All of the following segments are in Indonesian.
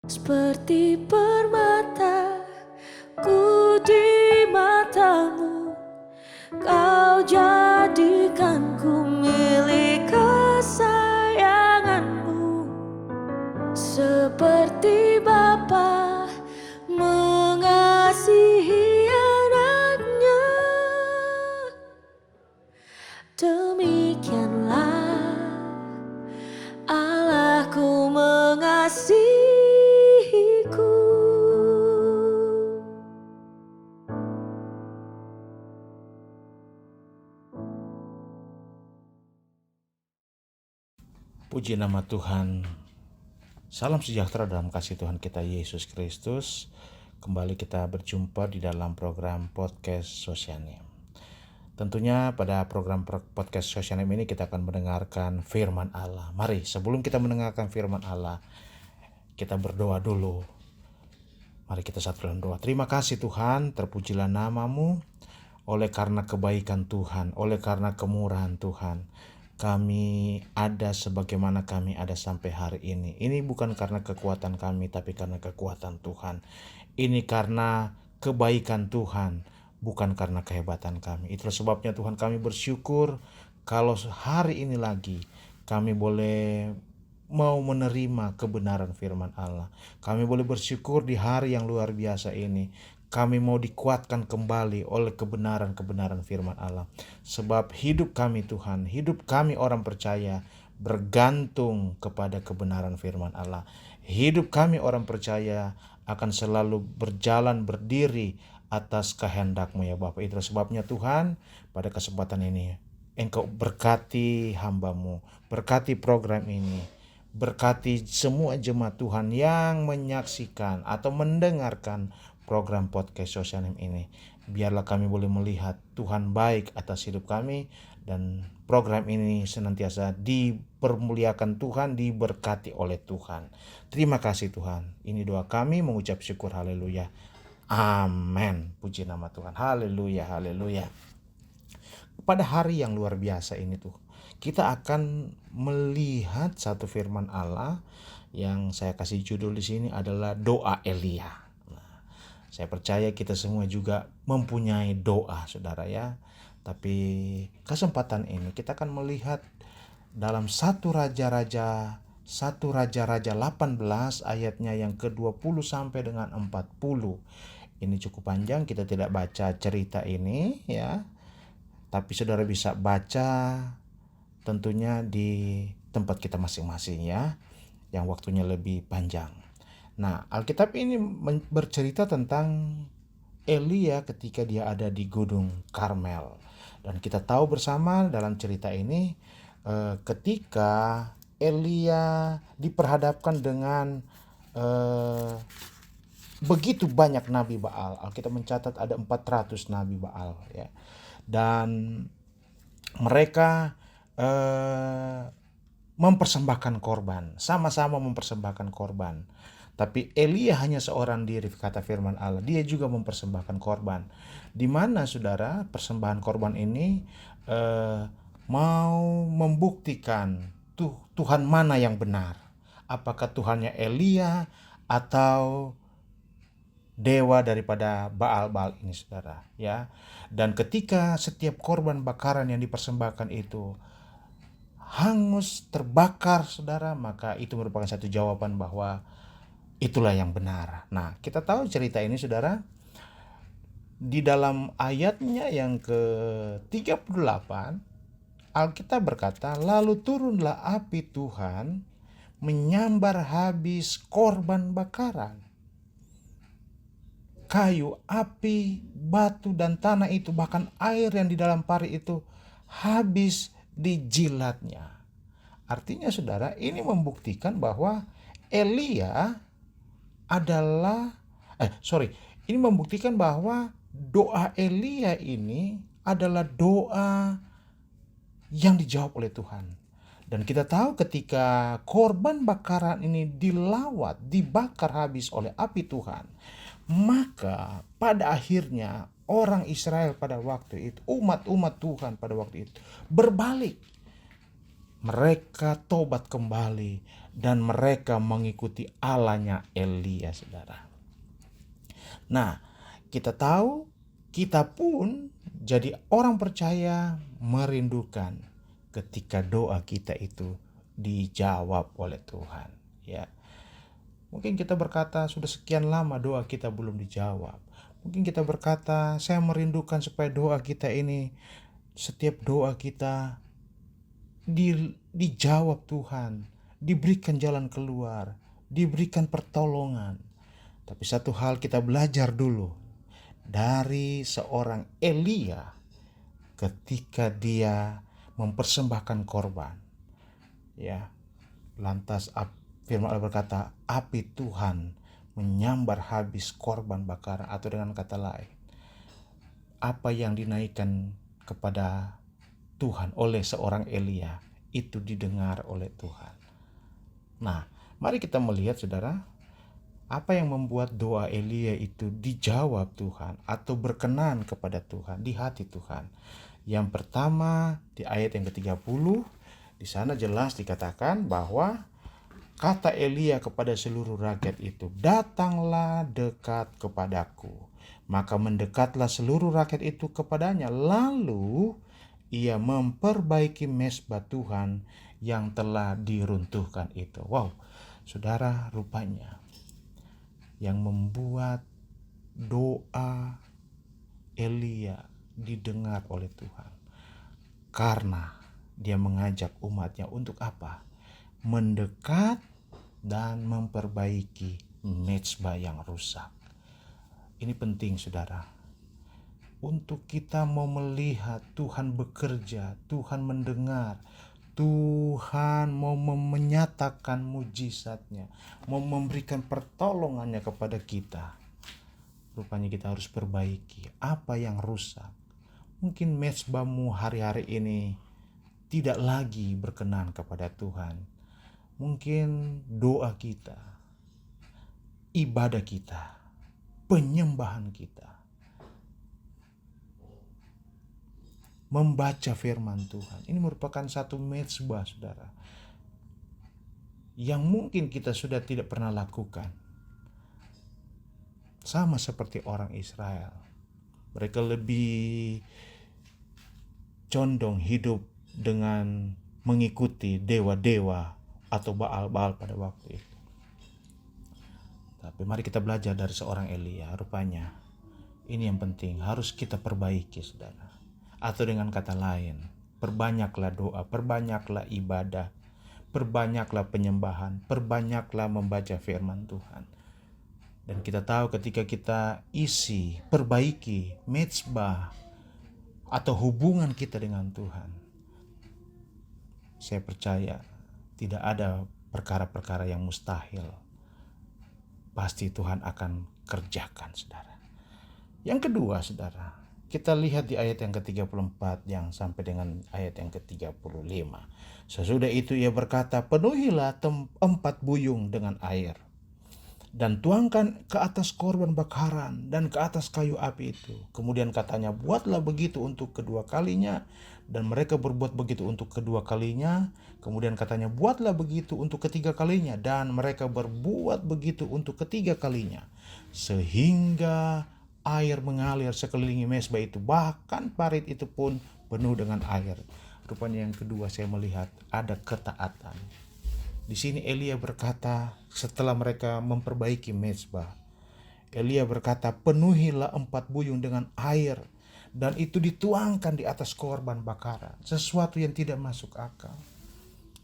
Seperti permata ku di matamu, kau jadikanku milik kesayanganmu. Seperti Bapa mengasihi anaknya, demikianlah Allahku mengasihiku. Puji nama Tuhan. Salam sejahtera dalam kasih Tuhan kita Yesus Kristus. Kembali kita berjumpa di dalam program podcast Sosianim. Tentunya pada program podcast Sosianim ini kita akan mendengarkan firman Allah. Mari sebelum kita mendengarkan firman Allah, kita berdoa dulu. Mari kita satu dalam doa. Terima kasih Tuhan, terpujilah namamu. Oleh karena kebaikan Tuhan, oleh karena kemurahan Tuhan, kami ada sebagaimana kami ada sampai hari ini. Ini bukan karena kekuatan kami, tapi karena kekuatan Tuhan. Ini karena kebaikan Tuhan, bukan karena kehebatan kami. Itulah sebabnya Tuhan, kami bersyukur kalau hari ini lagi kami boleh mau menerima kebenaran firman Allah. Kami boleh bersyukur di hari yang luar biasa ini. Kami mau dikuatkan kembali oleh kebenaran-kebenaran firman Allah. Sebab hidup kami Tuhan, hidup kami orang percaya bergantung kepada kebenaran firman Allah. Hidup kami orang percaya akan selalu berjalan berdiri atas kehendak-Mu ya Bapak. Itulah sebabnya Tuhan, pada kesempatan ini Engkau berkati hamba-Mu, berkati program ini, berkati semua jemaat Tuhan yang menyaksikan atau mendengarkan program podcast Sosianim ini. Biarlah kami boleh melihat Tuhan baik atas hidup kami, dan program ini senantiasa dipermuliakan Tuhan, diberkati oleh Tuhan. Terima kasih Tuhan. Ini doa kami, mengucap syukur. Haleluya. Amin. Puji nama Tuhan. Haleluya, haleluya. Pada hari yang luar biasa ini tuh, kita akan melihat satu firman Allah yang saya kasih judul di sini adalah doa Elia. Saya percaya kita semua juga mempunyai doa, saudara ya. Tapi kesempatan ini kita akan melihat dalam satu Raja-Raja 18 ayatnya yang ke-20 sampai dengan 40. Ini cukup panjang, kita tidak baca cerita ini ya. Tapi saudara bisa baca tentunya di tempat kita masing-masing ya, yang waktunya lebih panjang. Nah, Alkitab ini bercerita tentang Elia ketika dia ada di Gunung Karmel. Dan kita tahu bersama dalam cerita ini ketika Elia diperhadapkan dengan begitu banyak nabi Baal. Alkitab mencatat ada 400 nabi Baal ya. Dan mereka mempersembahkan korban, sama-sama mempersembahkan korban. Tapi Elia hanya seorang diri, kata firman Allah. Dia juga mempersembahkan korban. Di mana saudara, persembahan korban ini mau membuktikan Tuhan mana yang benar. Apakah Tuhannya Elia atau dewa daripada Baal-Baal ini saudara ya. Dan ketika setiap korban bakaran yang dipersembahkan itu hangus, terbakar saudara, maka itu merupakan satu jawaban bahwa itulah yang benar. Nah, kita tahu cerita ini saudara, di dalam ayatnya yang ke-38 Alkitab berkata, lalu turunlah api Tuhan menyambar habis korban bakaran. Kayu, api, batu dan tanah itu, bahkan air yang di dalam pari itu habis dijilatnya. Artinya saudara, ini membuktikan bahwa Elia ini membuktikan bahwa doa Elia ini adalah doa yang dijawab oleh Tuhan. Dan kita tahu ketika korban bakaran ini dilawat, dibakar habis oleh api Tuhan, maka pada akhirnya orang Israel pada waktu itu, umat-umat Tuhan pada waktu itu berbalik. Mereka tobat kembali dan mereka mengikuti Allahnya Elia, saudara. Nah, kita tahu, kita pun jadi orang percaya merindukan ketika doa kita itu dijawab oleh Tuhan, ya. Mungkin kita berkata sudah sekian lama doa kita belum dijawab. Mungkin kita berkata saya merindukan supaya doa kita ini, setiap doa kita dijawab Tuhan, diberikan jalan keluar, diberikan pertolongan. Tapi satu hal kita belajar dulu dari seorang Elia ketika dia mempersembahkan korban, ya. Lantas firman Allah berkata, api Tuhan menyambar habis korban bakaran, atau dengan kata lain, apa yang dinaikkan kepada Tuhan oleh seorang Elia itu didengar oleh Tuhan. Nah, mari kita melihat, saudara, apa yang membuat doa Elia itu dijawab Tuhan atau berkenan kepada Tuhan, di hati Tuhan. Yang pertama, di ayat yang ke-30, di sana jelas dikatakan bahwa kata Elia kepada seluruh rakyat itu, datanglah dekat kepadaku. Maka mendekatlah seluruh rakyat itu kepadanya. Lalu ia memperbaiki mezbah Tuhan yang telah diruntuhkan itu. Wow, saudara, rupanya yang membuat doa Elia didengar oleh Tuhan karena dia mengajak umatnya untuk apa? Mendekat dan memperbaiki mezbah yang rusak. Ini penting, saudara. Untuk kita mau melihat Tuhan bekerja, Tuhan mendengar, Tuhan mau menyatakan mujizatnya, mau memberikan pertolongannya kepada kita. Rupanya kita harus perbaiki apa yang rusak. Mungkin mezbahmu hari-hari ini tidak lagi berkenan kepada Tuhan. Mungkin doa kita, ibadah kita, penyembahan kita, membaca firman Tuhan, ini merupakan satu mezbah, saudara, yang mungkin kita sudah tidak pernah lakukan. Sama seperti orang Israel, mereka lebih condong hidup dengan mengikuti dewa-dewa atau Baal-Baal pada waktu itu. Tapi mari kita belajar dari seorang Elia. Rupanya ini yang penting, harus kita perbaiki, saudara. Atau dengan kata lain, perbanyaklah doa, perbanyaklah ibadah, perbanyaklah penyembahan, perbanyaklah membaca firman Tuhan. Dan kita tahu ketika kita isi, perbaiki mezbah atau hubungan kita dengan Tuhan, saya percaya tidak ada perkara-perkara yang mustahil. Pasti Tuhan akan kerjakan, saudara. Yang kedua, saudara, kita lihat di ayat yang ke-34 yang sampai dengan ayat yang ke-35. Sesudah itu ia berkata, penuhilah 4 buyung dengan air dan tuangkan ke atas korban bakaran dan ke atas kayu api itu. Kemudian katanya, buatlah begitu untuk kedua kalinya. Dan mereka berbuat begitu untuk kedua kalinya. Kemudian katanya, buatlah begitu untuk ketiga kalinya. Dan mereka berbuat begitu untuk ketiga kalinya. Sehingga air mengalir sekelilingi mezbah itu. Bahkan parit itu pun penuh dengan air. Rupanya yang kedua saya melihat ada ketaatan. Di sini Elia berkata setelah mereka memperbaiki mezbah. Elia berkata, penuhilah 4 buyung dengan air. Dan itu dituangkan di atas korban bakaran. Sesuatu yang tidak masuk akal.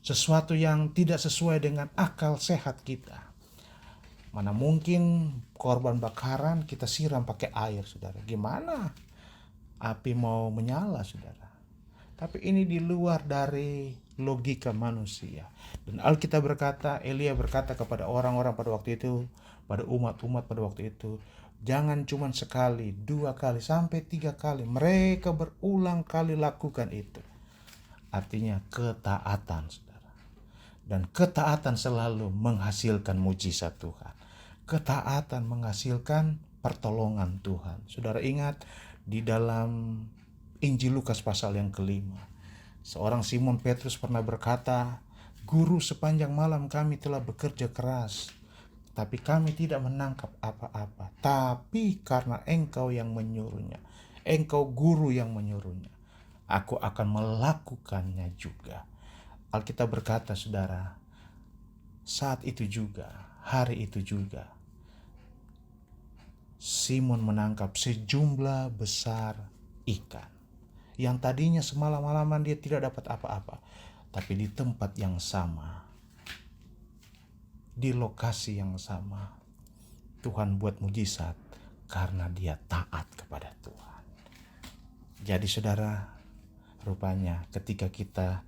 Sesuatu yang tidak sesuai dengan akal sehat kita. Mana mungkin korban bakaran kita siram pakai air, saudara. Gimana api mau menyala, saudara? Tapi ini di luar dari logika manusia. Dan Alkitab berkata, Elia berkata kepada orang-orang pada waktu itu, pada umat-umat pada waktu itu, jangan cuma sekali, 2 kali, sampai 3 kali. Mereka berulang kali lakukan itu. Artinya ketaatan, saudara. Dan ketaatan selalu menghasilkan mujizat Tuhan. Ketaatan menghasilkan pertolongan Tuhan. Saudara ingat di dalam Injil Lukas pasal yang ke-5. Seorang Simon Petrus pernah berkata, Guru, sepanjang malam kami telah bekerja keras, tapi kami tidak menangkap apa-apa. Tapi karena Engkau yang menyuruhnya, Engkau guru yang menyuruhnya, aku akan melakukannya juga. Alkitab berkata, saudara, saat itu juga, hari itu juga, Simon menangkap sejumlah besar ikan. Yang tadinya semalam-malaman dia tidak dapat apa-apa. Tapi di tempat yang sama, di lokasi yang sama, Tuhan buat mujizat karena dia taat kepada Tuhan. Jadi saudara, rupanya ketika kita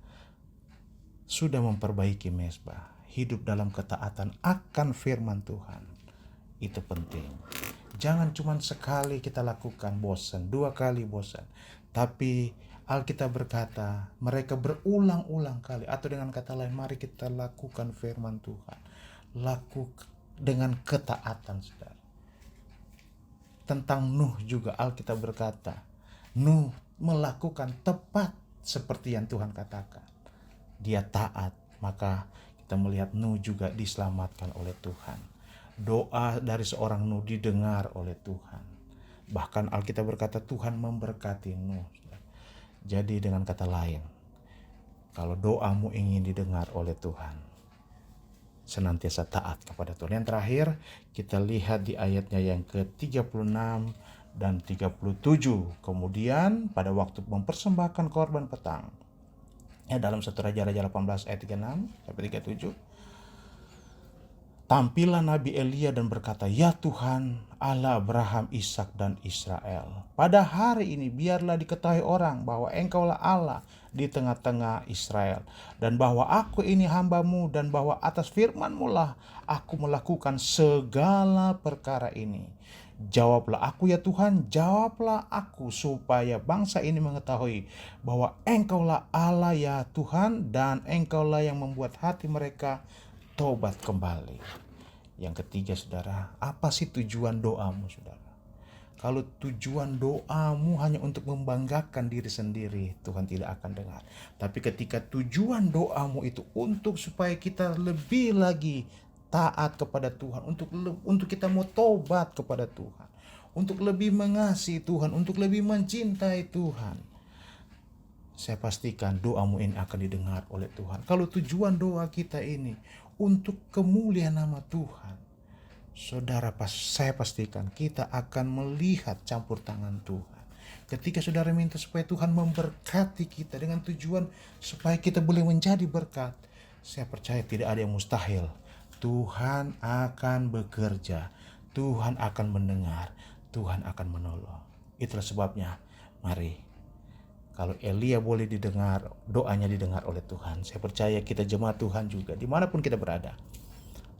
sudah memperbaiki mezbah, hidup dalam ketaatan akan firman Tuhan, itu penting. Jangan cuma sekali kita lakukan bosan, 2 kali bosan. Tapi Alkitab berkata mereka berulang-ulang kali, atau dengan kata lain, mari kita lakukan firman Tuhan. Lakukan dengan ketaatan, saudara. Tentang Nuh juga Alkitab berkata, Nuh melakukan tepat seperti yang Tuhan katakan. Dia taat, maka kita melihat Nuh juga diselamatkan oleh Tuhan. Doa dari seorang Nuh didengar oleh Tuhan. Bahkan Alkitab berkata Tuhan memberkati Nuh. Jadi dengan kata lain, kalau doamu ingin didengar oleh Tuhan, senantiasa taat kepada Tuhan. Yang terakhir, kita lihat di ayatnya yang ke-36 dan 37. Kemudian pada waktu mempersembahkan korban petang, dalam 1 Raja-Raja 18 ayat 36 sampai 37, tampillah Nabi Elia dan berkata, ya Tuhan, Allah Abraham, Ishak dan Israel, pada hari ini biarlah diketahui orang bahwa Engkaulah Allah di tengah-tengah Israel, dan bahwa aku ini hamba-Mu, dan bahwa atas firman-Mu lah aku melakukan segala perkara ini. Jawablah aku ya Tuhan, jawablah aku, supaya bangsa ini mengetahui bahwa Engkaulah Allah ya Tuhan, dan Engkaulah yang membuat hati mereka tobat kembali. Yang ketiga, saudara, apa sih tujuan doamu, saudara? Kalau tujuan doamu hanya untuk membanggakan diri sendiri, Tuhan tidak akan dengar. Tapi ketika tujuan doamu itu untuk supaya kita lebih lagi taat kepada Tuhan, untuk kita mau tobat kepada Tuhan, untuk lebih mengasihi Tuhan, untuk lebih mencintai Tuhan, saya pastikan doamu ini akan didengar oleh Tuhan. Kalau tujuan doa kita ini untuk kemuliaan nama Tuhan, saudara, saya pastikan kita akan melihat campur tangan Tuhan. Ketika saudara minta supaya Tuhan memberkati kita dengan tujuan supaya kita boleh menjadi berkat, saya percaya tidak ada yang mustahil. Tuhan akan bekerja, Tuhan akan mendengar, Tuhan akan menolong. Itulah sebabnya, mari, kalau Elia boleh didengar, doanya didengar oleh Tuhan, saya percaya kita jemaat Tuhan juga, dimanapun kita berada,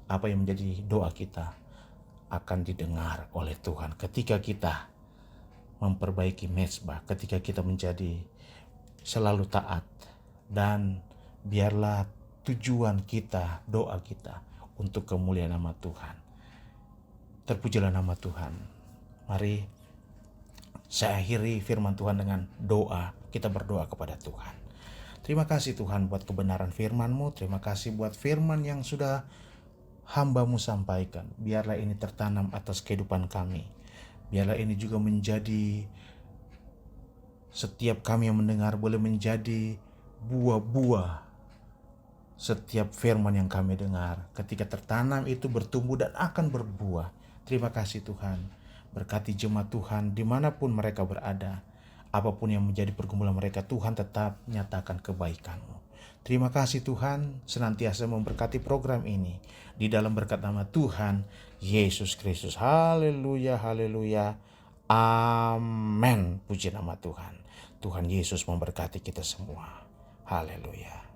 apa yang menjadi doa kita akan didengar oleh Tuhan. Ketika kita memperbaiki mezbah, ketika kita menjadi selalu taat, dan biarlah tujuan kita, doa kita untuk kemuliaan nama Tuhan. Terpujilah nama Tuhan. Mari saya akhiri firman Tuhan dengan doa. Kita berdoa kepada Tuhan. Terima kasih Tuhan buat kebenaran firman-Mu. Terima kasih buat firman yang sudah hamba-Mu sampaikan. Biarlah ini tertanam atas kehidupan kami. Biarlah ini juga menjadi, setiap kami yang mendengar boleh menjadi buah-buah setiap firman yang kami dengar. Ketika tertanam itu bertumbuh dan akan berbuah. Terima kasih Tuhan. Berkati jemaat Tuhan dimanapun mereka berada. Apapun yang menjadi pergumulan mereka, Tuhan tetap nyatakan kebaikan-Mu. Terima kasih Tuhan, senantiasa memberkati program ini. Di dalam berkat nama Tuhan Yesus Kristus. Haleluya, haleluya. Amin. Puji nama Tuhan. Tuhan Yesus memberkati kita semua. Haleluya.